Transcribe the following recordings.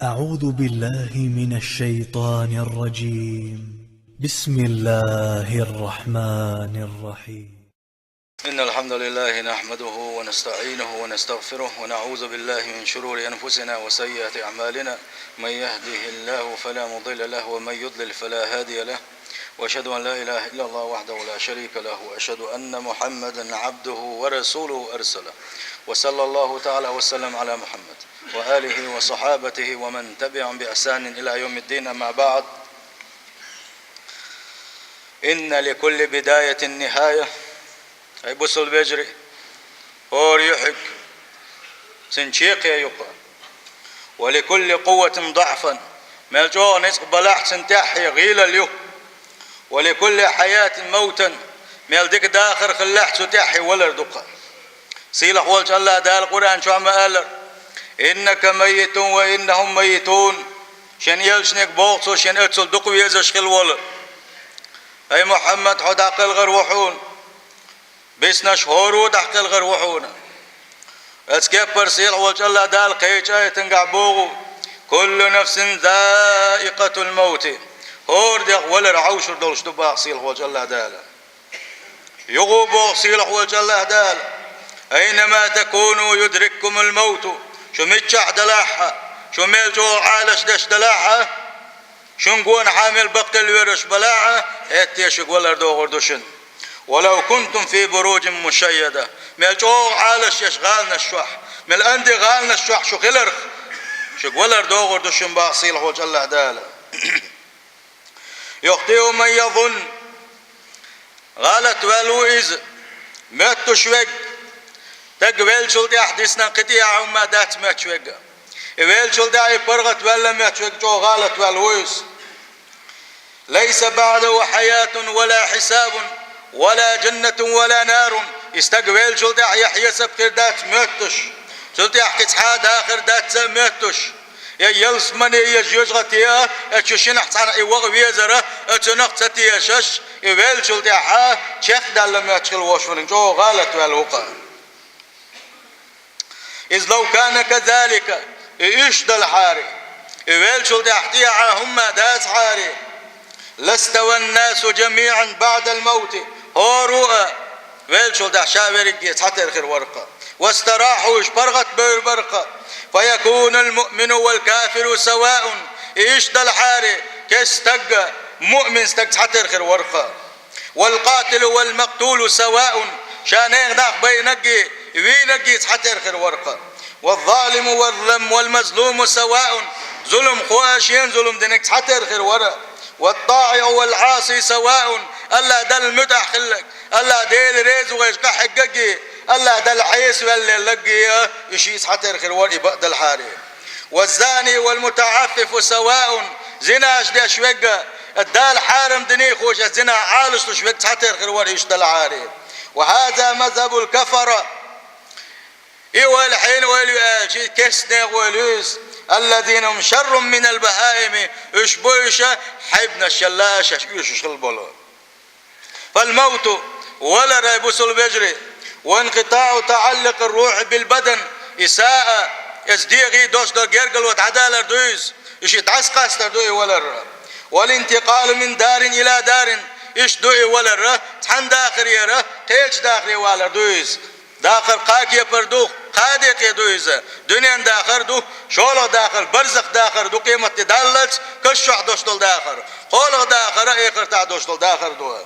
أعوذ بالله من الشيطان الرجيم. بسم الله الرحمن الرحيم. إن الحمد لله نحمده ونستعينه ونستغفره ونعوذ بالله من شرور أنفسنا وسيئات أعمالنا. من يهده الله فلا مضل له ومن يضلل فلا هادي له، وأشهد أن لا إله إلا الله وحده لا شريك له، وأشهد أن محمدا عبده ورسوله أرسله، وصلى الله تعالى وسلم على محمد وآله وصحابته ومن تبعهم بإحسان إلى يوم الدين. أما بعد، إن لكل بداية نهاية. أي بوصل بجري اور يحك سنشيق يقى، ولكل قوة ضعفا ملجوء نسق بلاح سنتحي غيل اليوم، ولكل حياة موتا ملدك داخر خلاح ستحي ولردقى. سيلح والج الله دا القرآن شو عم قالر إنك ميت وإنهم ميتون. شن يلشنك بوغسو شن اتسل دقو يزش خل ولر. أي محمد حد عقل غير وحون بيسنا شهورو دحق الغر وحونا اسكيبر سيلح والج الله دا القيج آية تنقع بوغو كل نفس ذائقة الموت. هور ديق ولر عوشر دولش دباق سيلح والج الله دالا يغو بوغ سيلح والج الله دالا أينما تكونوا يدرككم الموت. شو متشع دلاحة شو ميلجو عالش دش دلاحة شو نقون حامل بقت الورش بلاعة اتيشق ولر دوغر دوشن. ولو كنتم في بروج مشيدة ميلجو عالش يشغالنا الشوح من الأندي غالنا الشوح شو خلرخ شو ولر دوغر دوشن باصيل هوج الله دالا. يخطئ من يظن غالت والوئز ماتو شوق تقبل شلدي أحدثنا قطيع وما دات ما تشوقها إبل شلدي برغت ولا ما تشوق جو غالت والويس. ليس بعده حياة ولا حساب ولا جنة ولا نار. استقبل شلدي يحيى سبخير دات ماتش شلدي أحكي حاد آخر دات ماتش يا يلس من يجوج غتيا أتشين أحسن إيوغ ويزرة أتنق ستيا شش إبل شلدي حا شيخ دال ما تشغل وشفن جو غالت والوقا. إذ لو كان كذلك إيش دل حاري إيش شلدي أحتيا هم داس حاري لاستوى الناس جميعا بعد الموت. هو رؤى ويل شلدي شاوري حتى الخير ورقة واستراحوا إشبرغت برقة. فيكون المؤمن والكافر سواء. إيش دل حاري كاستق مؤمن استق حتى الخير ورقة. والقاتل والمقتول سواء شانين داخ بينقي وينقي حتى الخير ورقة. والظالم والمظلوم سواء ظلم خواشين ظلم دينك حتى الخير ورقة. والطاعع والعاصي سواء الله دل مدح خلك الله ديل ريز ويشقى حققي الله دل عيس واللي لقي يشيس حتى الخير ورقة بقد الحاري. والزاني والمتعفف سواء زنا اشدي شوقة الدال حارم دني خوش الزنا عالش شوقة حتى الخير ورقة يشتل عاري. وهذا مذهب الكفرة إيوه الحين والي كسنة والوز الذين هم شر من البهائم اشبوشة حبنا الشلاشة يشخل. فالموت ولا ريبوس البجري وانقطاع تعلق الروح بالبدن إساءة ازديغي دوش دو جيرقل وتعدالر دويس ايش يتعسقاس تردوي ولا. والانتقال من دار إلى دار ايش دوي ولا تحن داخل يرى تيلش داخل ولا دويس داخل قاكية پردوخ قادق يدويزة دنيا داخل دو شولغ داخل برزخ داخل دو قيمة دالت كشوح دوشتل داخل قولغ داخل ايقر تا دوشتل داخل دو.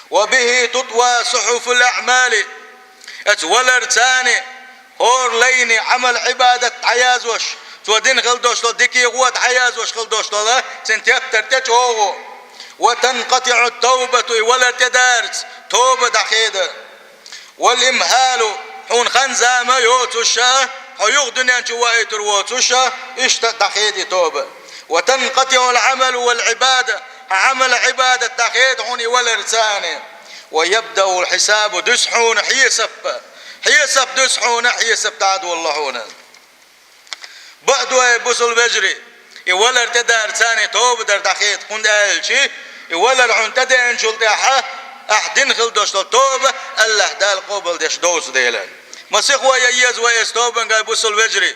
وبه تطوى صحف الأعمال اتولر تاني هور ليني عمل عبادة عياز وش تودين خل دوشتل ديكي غوات عياز وش خل دوشتل سنتيبتر تجوغو. وتنقطع التوبة ولا تدارس توبة دخيدة. والإمهال حون خنزا ما يوتوشا حيغدن ينشوائي تروتوشا اشت دخيدي توبة. وتنقطع العمل والعبادة عمل عبادة دخيد حوني ولا رساني. ويبدأ الحساب دسحون حيسب دسحون حيسب تعدو الله هنا بعدو يبسل بجري ولا ارتدى رساني توبة در دخيد قند أهلشي ولا رحون تدى انشل تاحا أحدين خل دوشتل توبة الله دال قبل ديش دوس ديلا مسيح وييز ويستوبن قاي بوصل وجري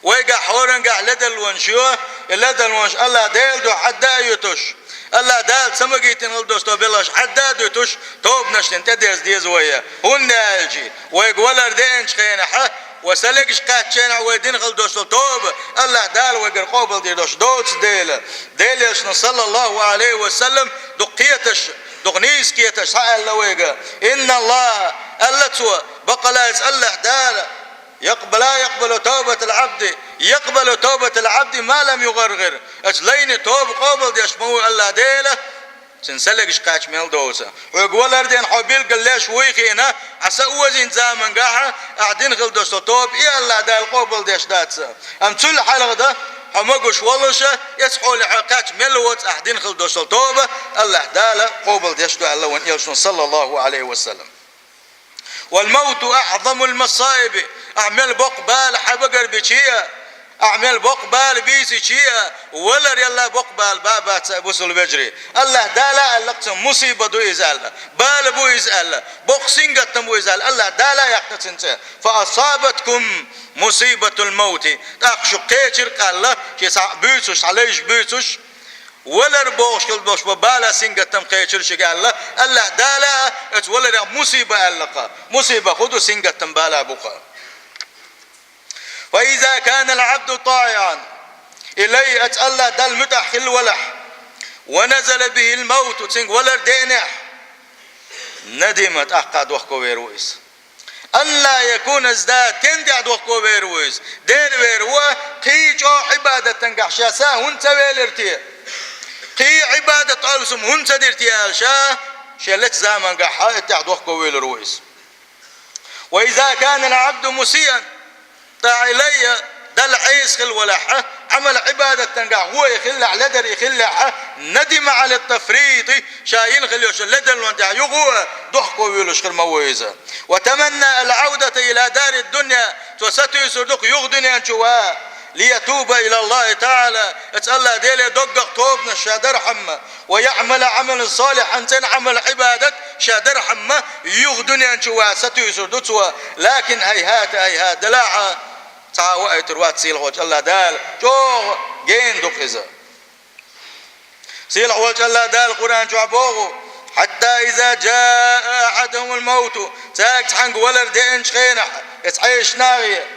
ويقع حورن قع لدل ونشوه لدل ونش الله ديل دو حدا يتش الله دال سمقيتن الدوستو بلاش حدا يتش توب نشتن تديز ديز ويا هن الجي ويقولر دينش خينحه وسلكش قاتشين عويدين خل دوستو توب الله دال ويقر قوبل دي دوش دوتس ديلش صلى الله عليه وسلم دقيتش دغنيس كيتش سأل لويقا إن الله ألتوا بقى لا يسأله دال يقبل توبة العبد يقبل توبة العبد ما لم يغرغر أجلين توب قابل دي أشمو الله ديله سنسلقش قاش ميل دوسة ويقول أردين حبيل قال ليش ويخينا عسى وزين زامن قاحة أعدين خل دوستو توب إيه الله دال قابل ديش داتسا أم تل حلقة ده حمقش والله يسحو لحقاش ملوت أعدين خل دوستو توبة الله دال قابل ديش دو الله ونيلشن صلى الله عليه وسلم والموت أعظم المصائب أعمل بقبال حبقر بشيء أعمل بقبال بيسي شيء ولا يلا بقبال بابات بوصل بجري الله دالا اللقتم مصيبة دو يزال بال بو يزال بقسنجة تمو يزال الله دالا يقتنت فأصابتكم مصيبة الموت تأخشو قيتر قال الله كيسا بيتوش عليش بيتوش ولا ربوش كل بوش ببالا سنجة تم قيتر شقال الله دالا ولا مصيبة اللقا مصيبة خدو سنجة تم بالا بقى وإذا كان العبد طائعا إلي أتألا دل متأخل ولح ونزل به الموت تنق ولا دينح ندمت أحقاد وحكو بيرويس ألا يكون ازداد تندعد وحكو بيرويس دير بيروه قيجو عبادة تنقع شاسا هنت بيلرتي قي عبادة ألسم هنت ديرتي ألشا شلت زامن قحا اتعد وحكو بيرويس وإذا كان العبد مسيئا طاع إلي دل عيس خل ولحه عمل عبادة تنقع هو يخلع لدر يخلع ندم على التفريط شاين خليوش لدر وانتع يغوى ضحكوا ويلوش خل مويزة وتمنى العودة إلى دار الدنيا وستو يسردوك يغدني أنشوها ليتوب إلى الله تعالى اتسأل ديلي دقق توبنا شادر حمى ويعمل عمل صالحا عمل عبادة شادر حمى يغدني أنشوها ستو يسردوك لكن هيهات دلاعة تعاوأي تروات سيل وجه الله دال جو جين دقزة سيل وجه الله دال القرآن شعبوه حتى إذا جاء أحدهم الموت تاكت حنق ولر دينش خينح يتعيش ناغية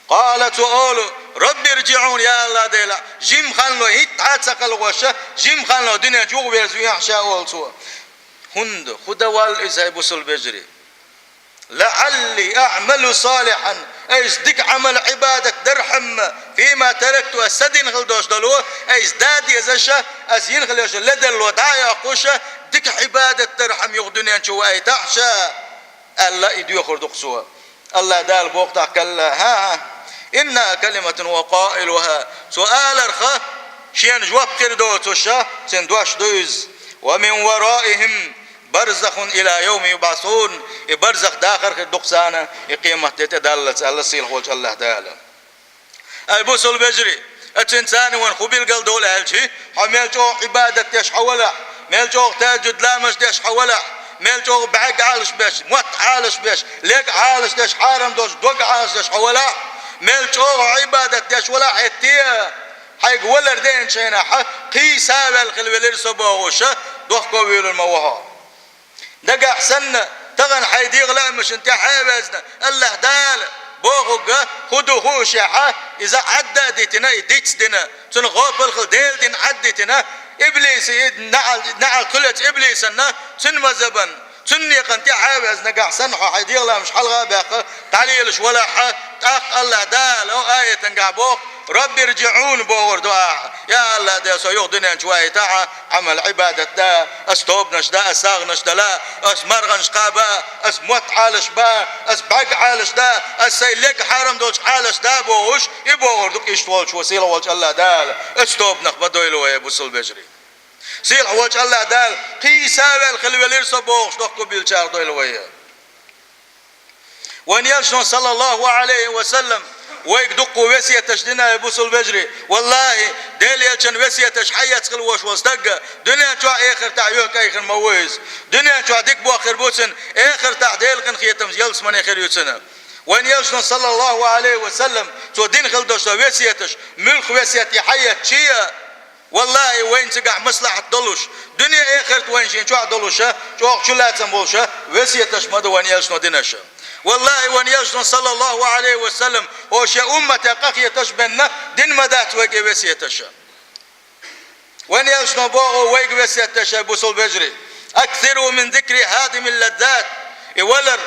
قالت وقالوا ربي ارجعون يا الله ديلا جيم خانلو هيت سقل غوشة جيم خانلو دنيا جوغ بيرزويا حشاء والسوا هند خدوال إذا يبصل بجري لعلي أعمل صالحا أجدك عمل عبادة درحم فيما تركت أسدين خلدوش دلوه أجداد يزشة أسين خليوش لدل ودايا قوشة دك عبادة درحم يغدني أنشو أي تعشى ألا إديو خردق سوا الله دال بوقتها كلا ها إنها كلمة وقائلها سؤال أرخى شين جواب كردوت وشا سندواش دوز ومن ورائهم برزخ إلى يوم يبعثون برزخ داخل الدقسانة قيمة تتدلت على السيل خوش الله تعالى البوسل بجري التنسان وان خبيل قل دول ألشي حميل جو عبادة يشحولا ميل جو تاجد لامش يشحولا ميل جو بعق عالش بيش موت عالش بيش ليك عالش ديش حارم دوش دوق عالش ديش حولا ميل جو عبادة يشولا حتية حيق ولر دين شينا قيسا بالخلويلر سباوشة دوخكو ويل الموها دقا حسن تغن حيديغ لا مش انت حابزنا الله دال بوغوغا خدو خوشيحة إذا عدى ديتنا ديتس دينا تنغوب الخل ديل دين عدتنا إبليس نعل كلت إبليسنا تنمزبن تنيقن تي حابزنا قا حسن حيديغ لا مش حلغة باقة تعليلش ولا تاق الله دال أو آية تنقع بوغ ربي ارجعون بور دعاء يا الله ده سيغدنا شوية تاع عمل عبادة ده استوبنش ده اساغنش ده لا اسمرغنش قابا اسموت حالش با اسبعق حالش ده اسيلك حرم دوش حالش ده بوش يبور دوك يشتولش وسيله والش الله دال استوبنخ بدويلو يا بوصل بجري سيل والش الله دال قيسا الخلويلير صبوخ دوكو بيلشار دويلو يا ونيلشون صلى الله عليه وسلم ويقدقوا وسية تشدنا يبوصل بجري والله ديلي يلشن وسية تشحية تخلوش وستقى دنيا شو اخر تعيوك اخر مويز دنيا شو ديك بو اخر بوسن اخر تعديل كن خيتم يلس من اخر يوسنا وين يشن صلى الله عليه وسلم تو دين خلدوش وسيتش ملك وسيتي حياة شيا والله وين تقع مصلحة دلوش دنيا آخرت وين شين شو دلوشة شو لا تنبولشة وسيتش مدو وين يشن دينشة والله وين يشن صلى الله عليه وسلم وش أمة قخية تشبنا دين مدات وجه وسيتش وين يشن بوغو وجه وسيتش بوصل بجري أكثروا من ذكر هادم اللذات يولر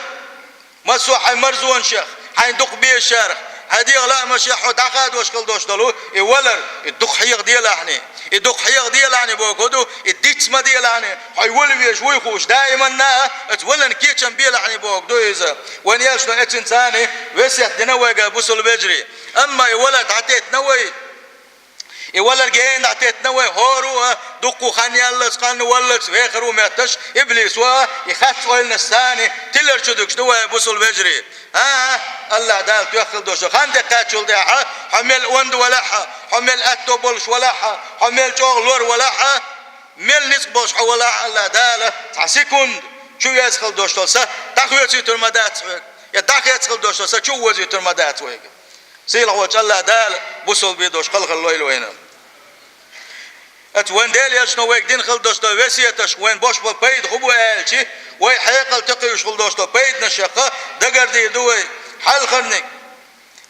مسوا حي مرزون شيخ حيندق بيه الشارع هدي لا مش يحط عقاد واش كل دوش دلو يولر الدق حيق ديال احني الدق حيق ديال احني بوكودو الديت ما ديال احني حيولي بيش ويخوش دائما نا تولن كيتشن بيل احني بوكدو اذا وين يشنو اتن ثاني وسيت دنوغا بوصل بجري اما يولد عتيت نوي يولد جاين عتيت نوي هورو دقو خاني الله سقان ولد فيخرو ماتش ابليس وا يخاف وين الثاني تلر شدوك شنو بوصل بجري الله دال تأخذ دوش خاندق كاتشول ده حمل وند ولا حمل أتوبلش ولا حمل شغلور ولا مل نسبوش ولا الله دال تعسكون شو يسخل دوش تلسا تأخذ ترمدات يا تأخذ يسخل دوش تلسا شو وزي ترمدات ويك سيل هو الله دال بوصل بيدوش خلق الليل وينه وين ديل يشنو ويك دين خل دوش وسيتش وين بوش بيد خبو الشي وي حيقل تقي شغل دوش بيد نشقه دقر دي دوي حل خرنك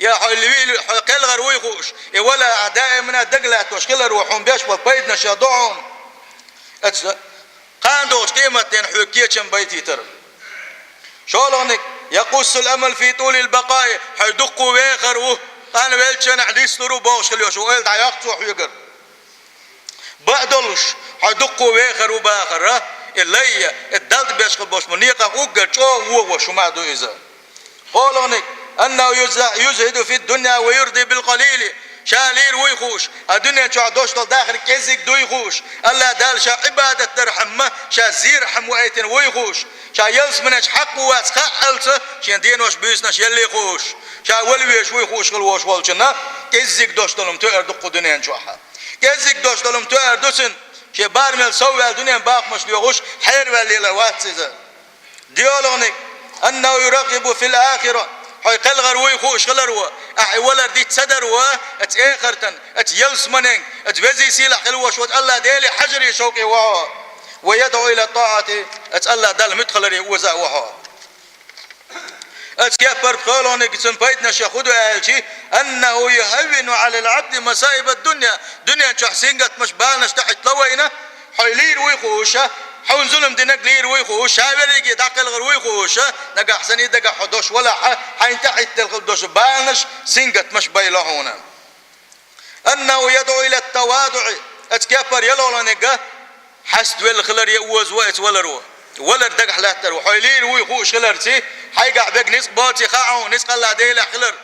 يا حلوي قل غروي خوش ولا اعداء من الدقلات وش كل روحهم بيش بيد نشدون قان دوش قيمتين حكيتشن بيتي تر شولونك يقص الامل في طول البقاء حيدقوا ويخروا قان ويلشن حديث نرو بوش كل يوش ويل دعيقتو حيقر بعدلش حدقوا ويخروا باخر اللي الدلت بيشغل بوش منيقه وقر شو هو وشو ما دو اذا قولونك انه يزهد في الدنيا ويرضي بالقليل شالير ويخوش الدنيا شو دوش داخل كيزك دو يخوش الله دال شا عباده ترحمه شا زير حم وايتن ويخوش شا يلس منش حق واسخالس شين دينوش بيسنش يلي يخوش شا ولويش ويخوش غلوش والجنه كيزك دوش دلم تقر دق دنيا شوحه كيزك دوش دلم تقر دوسن شي بارمل سوى الدنيا باق مش ليغوش حير والليله واتسز ديولونك انه يرغب في الاخره حي قلغر ويخوش خلروا ولد دي تصدروا ات اخرتن ات يلس منين ات بزي سيلح خلوش وت الله ديلي حجري شوقي وهو ويدعو الى طاعه ات الله دل مدخلري وزا وهو ات كبر قالونك سنبيتنا شيخودو الشي انه يهون على العبد مصائب الدنيا دنيا شحسينقت مش بالنش تحت لوينا حيلير ويخوشه حون ظلم دينك لير ويخوش شاوريجي داخل غير ويخوش نجا حسني دجا حدوش ولا حين تحت الخدوش بالنش سينقت مش بيلا هنا انه يدعو الى التواضع اتكبر يلو نجا حسد والخلر يوز وقت ولا رو ولا دجا حلاتر وحيلير ويخوش خلرتي حيقع بق نسق بوتي خاعون نسق الله ديل خلر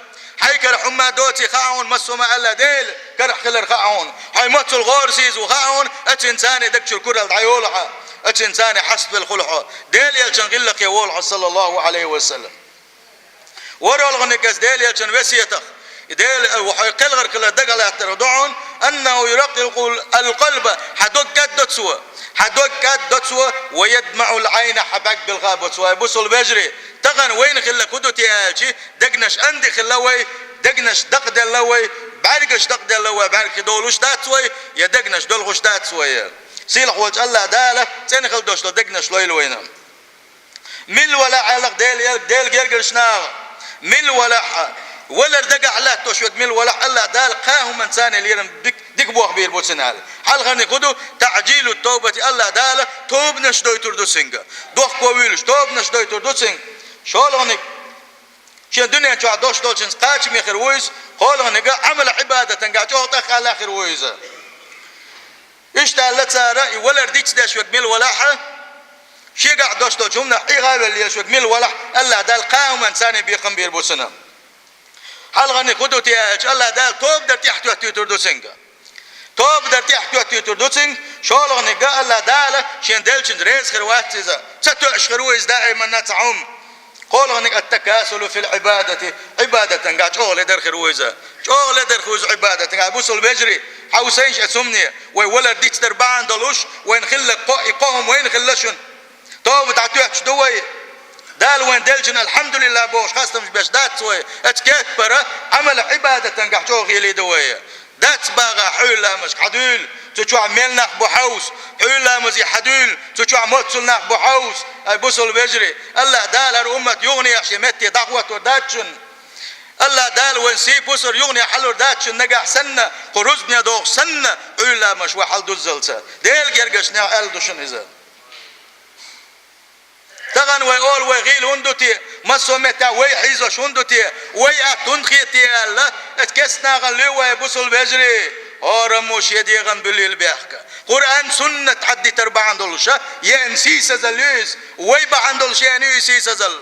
حيكر حما دوتي خاعون مسو ما الله ديل كرح خلر خاعون حيمت الغورسيز وخاعون اتنساني دكشر كرة العيولها اتنساني حسب الخلق ديل يلشن غلق يولع صلى الله عليه وسلم ورول غنقز ديل يلشن وسيتخ ديل وحيقل غير كل دقل يتردعون انه يرقق القلب حدوك كد دتسوا ويدمع العين حبك بالغاب وتسوا يبصل بجري تغن وين خلا كدو تياجي دقنش عندي خلاوي دقنش دق دلوي بعرقش دق دلوي بعرق دولوش داتسوي يا دقنش دولغش داتسوي سيلح وجه الله داله تاني خل دوش دقنش لويل وينه مل ولا علق ديل جرجرشنا مل ولا دقع على توشوك مل ولا الله دال قاهم انسان اللي يرم ديك بوخ بير بوتسنال حال غني كدو تعجيل التوبه الله دال توب نشدوي تردو سينغا دوخ كويلش توب نشدوي تردو سينغ شولونك شي الدنيا تشع دوش دولشن قاچ ميخر ويز قولونك عمل عباده تنقع توخ على اخر ويز اشتغل لتسارا ولا رديتش داش مل ولا شي قاعد دوش دول جمنا حيغا اللي شوك مل ولا الله دال قاهم انسان بيقم بير بوسنا حال غني كدو تياج الله دال توب در تحت تردو سينغا توب در تحت تردو سينغ شولغني قال الله دال شين دلشن ريز خروات اذا ستو اشخرويز دائما نتعم قولغني التكاسل في العباده عباده قاعد شغل در خرويزا شغل در خوز عباده قاعد بوصل بجري حوسينش اسمني ولا ديت دربان دلوش وين خلق قوم وين خلشن توب تعتوش دوي دال وين دلجن الحمد لله بوش خاصة مش باش دات سوي اتكيت برا عمل عبادة تنقح شوغي لي دوية دات باغا حولا مش حدول تشوع عملنا بحوس حولا مزي حدول تشوع موتسلنا بحوس اي بوصل بجري الله دال الأمة يغني عشمتي دعوة وداتشن الله دال وين سي بوصر يغني حلو داتشن نقح سنة قروزني دوغ سنة حولا مش وحل دوزلسة ديل جرقشنا ألدوشن إذا تغن ويقول ويغيل هندوتي مسو متى ويحيزوش هندوتي ويأتنخيتي الله اتكسنا غلي ويبوصل بجري أورموش يديغن بالليل بيحكا قرآن سنة حدي تربع عندلشة ينسيس زليس ويبع عندلشة ينسيس زل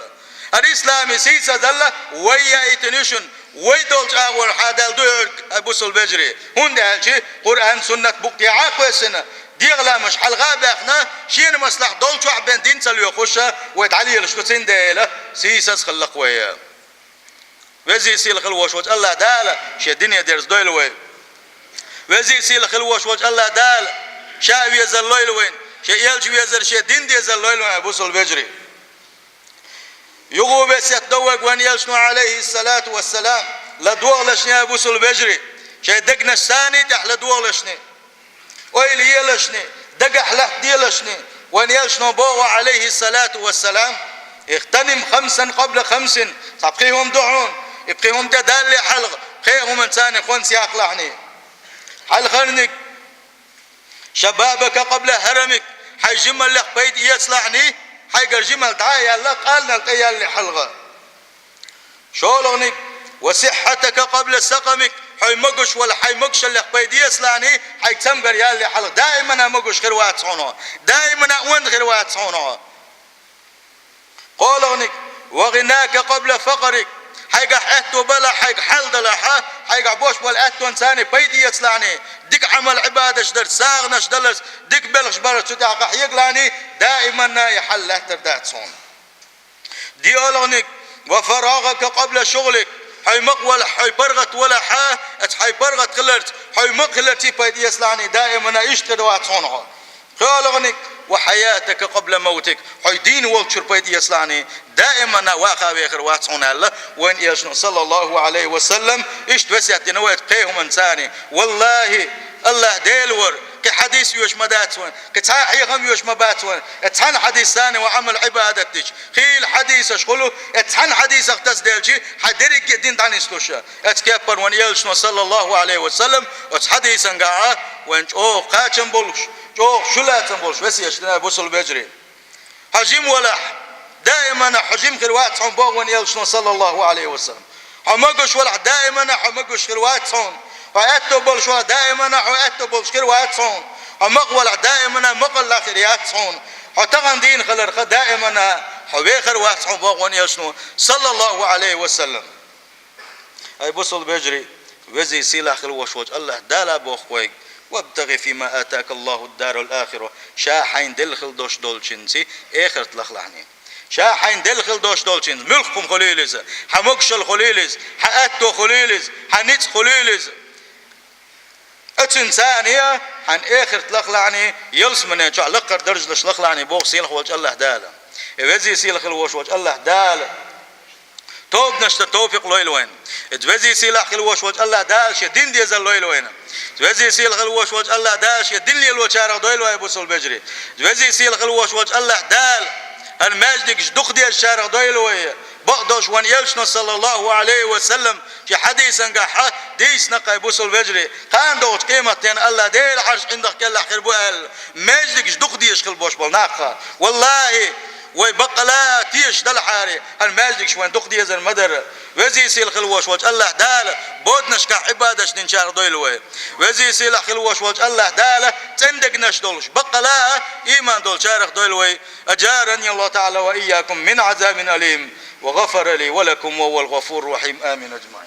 الإسلام يسيس زل ويا إتنشن ويدولش أول حادل دوغ أبوصل بجري هندالشي قرآن سنة بوقتي عاقوسنا ديغلا مش حلقة بأخنا شين مصلح دولشو عبين دين سلو يخوشا ويتعلي لشكتين ديلا سيساس خلق ويا وزي سيل خلوش وجه الله دالا شي الدنيا ديرز دويل وين وزي سيل خلوش وجه الله دالا شاوي يزل لويل وين شي يلجو يزل شي دين دي يزل لويل وين أبوصل بجري يغو بس يتدوق وان يلشنو عليه الصلاة والسلام لدوغلشني أبوصل بجري شي دقنا الثاني تحل دوغلشني ويلي يلشني دقح لحد ديلشني وان يلشنو بوغ عليه الصلاة والسلام اغتنم 5 قبل 5 تبقيهم دعون يبقيهم تدالي حلق بقيهم انسان خنس يقلعني حلقنك شبابك قبل هرمك حي جمل لك بيت يصلعني حي جمل دعايا لك قالنا القيال لحلقة شولغنك وصحتك قبل سقمك حي مقش ولا حي مقش اللي قبيد يصلعني حي تمقر يالي حلق دائما مقش خير واتسعونه دائما وين خير واتسعونه قولونك وغناك قبل فقرك حيقا حيتو بلا حيقا حل دلحا حيقا بوش والأتو انساني بيدي يصلعني ديك عمل عبادة شدر ساغنا شدلس ديك بلغش برد شتاقا حيقلاني دائما يحل اهتر داتسون ديولونك وفراغك قبل شغلك حي مقول حي برغت ولا حا حي برغت خلرت حي مقلتي بيدي يصلعني دائما يشتر واتسونها قولونك وحياتك قبل موتك حي دين والشر بيدي يصلعني دائما واقع بيخر واتسون الله وين يشنو صلى الله عليه وسلم اشت وسياتي نويت قيهم انساني والله الله ديلور كحديث يوش مداتون كتاحي غم يوش مباتون اتحن حديث ثاني وعمل عبادتك خيل حديث اشغلو اتحن حديث اختس ديلجي حدرك دين تاني سلوشا اتكبر وين يلشنو صلى الله عليه وسلم اتحديث انقاعا وين قاچن بولش شلاتن بولش وسيشتنا بوصل بجري حجيم ولح دائما حجيم خلوات بوغ وين يلشنو صلى الله عليه وسلم حمقش ولح دائما حمقش خلوات وأتو بولشوا دائما وأتو بولشكر واتسون ومقول دائما مقل لاخريات صون وتغن دين خلر دائما حبيخر واتسون بوغون يشنو صلى الله عليه وسلم أي بوصل بجري وزي سيلا خل وشوج الله دالا بوخويك وابتغي فيما آتاك الله الدار الآخرة شاحين دلخل دوش دولشنسي آخر تلخلعني شاحين دلخل دوش دولشنس ملخكم خليلز حمقشل خليلز حأتو خليلز حنيت خليلز اتنسانية عن اخر تلخلعني يلس من يجع لقر درج لش لخلعني بوغ سيلخ وجه الله داله يوزي سيلخ الوش وجه الله داله توب نشت توفيق لويل وين توزي سيلخ الوش وجه الله دال شي دين دي زل لويل وين توزي سيلخ الوش وجه الله دال شي دين لي الوشاره دويل وين بوصل بجري توزي سيلخ الوش وجه الله دال الماجدك دق دي الشارع دويل وين بقدوش وان يلشنا صلى الله عليه وسلم في حديثا قاحة ديس نقا يبوصل بجري قان دوت قيمتين الله ديل حرش عندك كلا خير بوال ماجدك جدوق ديش خل بوش بالناقة والله ويبقى لا تيش دل حاري الماجدك شوان دوق ديز المدر وزي سيل خلوش وجه الله دالة بودنش كعبادش ننشار دويلوي وزي سيل خلوش وجه الله دالة تندق نشدولش بقى لا إيمان دول شارخ دويلوي أجارني الله تعالى وإياكم من عذاب أليم وغفر لي ولكم وهو الغفور الرحيم آمين أجمعين.